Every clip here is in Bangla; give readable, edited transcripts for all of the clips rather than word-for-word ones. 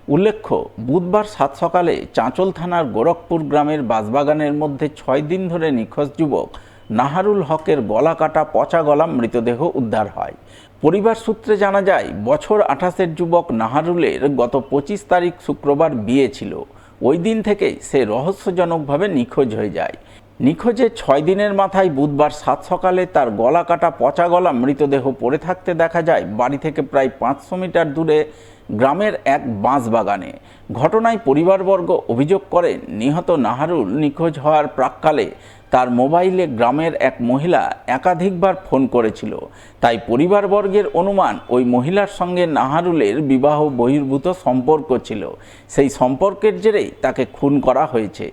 উল্লেখ্য, বুধবার সাত সকালে চাঁচল থানার গোরখপুর গ্রামের বাঁশবাগানের মধ্যে 6 দিন ধরে নিখোঁজ যুবক নাহারুল হকের গলা কাটা পচা গলা মৃতদেহ উদ্ধার হয়। পরিবার সূত্রে জানা যায়, বছর 28-এর যুবক নাহারুলের গত 25 তারিখ শুক্রবার বিয়ে ছিল। ওই দিন থেকেই সে রহস্যজনকভাবে নিখোঁজ হয়ে যায়। নিখোঁজের 6 দিনের মাথায় বুধবার সাত সকালে তার গলা কাটা পচা গলা মৃতদেহ পড়ে থাকতে দেখা যায় বাড়ি থেকে প্রায় 500 মিটার দূরে গ্রামের এক বাঁশবাগানে। ঘটনায় পরিবারবর্গ অভিযোগ করেন, নিহত নাহারুল নিখোঁজ হওয়ার প্রাক্কালে তার মোবাইলে গ্রামের এক মহিলা একাধিকবার ফোন করেছিল। তাই পরিবারবর্গের অনুমান, ওই মহিলার সঙ্গে নাহারুলের বিবাহ বহির্ভূত সম্পর্ক ছিল। সেই সম্পর্কের জেরেই তাকে খুন করা হয়েছে।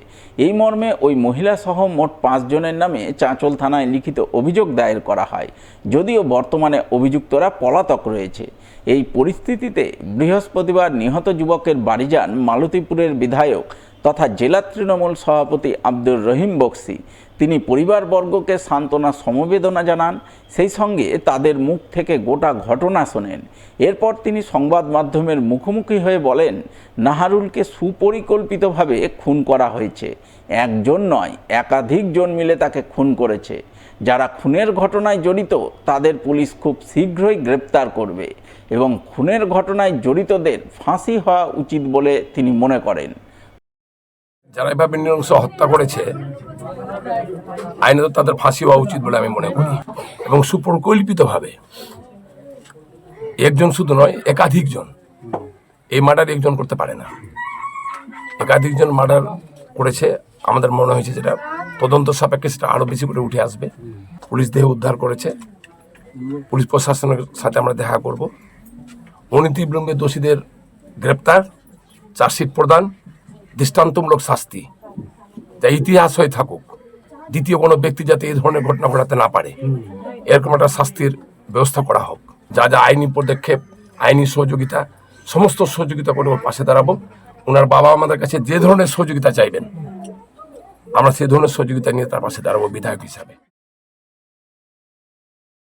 এই মর্মে ওই মহিলা সহ মোট 5 জনের নামে চাঁচল থানায় লিখিত অভিযোগ দায়ের করা হয়, যদিও বর্তমানে অভিযুক্তরা পলাতক রয়েছে। এই পরিস্থিতিতে বৃহস্পতিবার নিহত যুবকের বাড়ি যান মালতীপুরের বিধায়ক তথা জেলা তৃণমূল সভাপতি আব্দুর রহিম বক্সি। তিনি পরিবারবর্গকে সান্ত্বনা সমবেদনা জানান, সেই সঙ্গে তাদের মুখ থেকে গোটা ঘটনা শোনেন। এরপর তিনি সংবাদ মাধ্যমের মুখোমুখি হয়ে বলেন, নাহারুলকে সুপরিকল্পিতভাবে খুন করা হয়েছে। একজন নয়, একাধিক জন মিলে তাকে খুন করেছে। যারা খুনের ঘটনায় জড়িত তাদের পুলিশ খুব শীঘ্রই গ্রেপ্তার করবে এবং খুনের ঘটনায় জড়িতদের ফাঁসি হওয়া উচিত বলে তিনি মনে করেন। যারা এভাবে নৃশংস হত্যা করেছে, আইনত তাদের ফাঁসি হওয়া উচিত বলে আমি মনে করি। এবং সুপরিকল্পিতভাবে, একজন শুধু নয়, একাধিক জন। এই মার্ডার একজন করতে পারে না, একাধিক জন মার্ডার করেছে। আমাদের মনে হয়েছে যেটা তদন্ত সাপেক্ষে সেটা আরো বেশি করে উঠে আসবে। পুলিশ দেহ উদ্ধার করেছে, পুলিশ প্রশাসনের সাথে আমরা দেখা করব। অনতিবিলম্বে দোষীদের গ্রেপ্তার, চার্জশিট প্রদান, দৃষ্টান্তমূলক শাস্তি, যা ইতিহাস হয়ে থাকুক। দ্বিতীয় কোনো ব্যক্তি যাতে এই ধরনের ঘটনা ঘটাতে না পারে, এরকম একটা শাস্তির ব্যবস্থা করা হোক। যা যা আইনি পদক্ষেপ, আইনি সহযোগিতা, সমস্ত সহযোগিতা করে ওর পাশে দাঁড়াবো। ওনার বাবা আমাদের কাছে যে ধরনের সহযোগিতা চাইবেন, আমরা সেই ধরনের সহযোগিতা নিয়ে তার পাশে দাঁড়াবো বিধায়ক হিসাবে।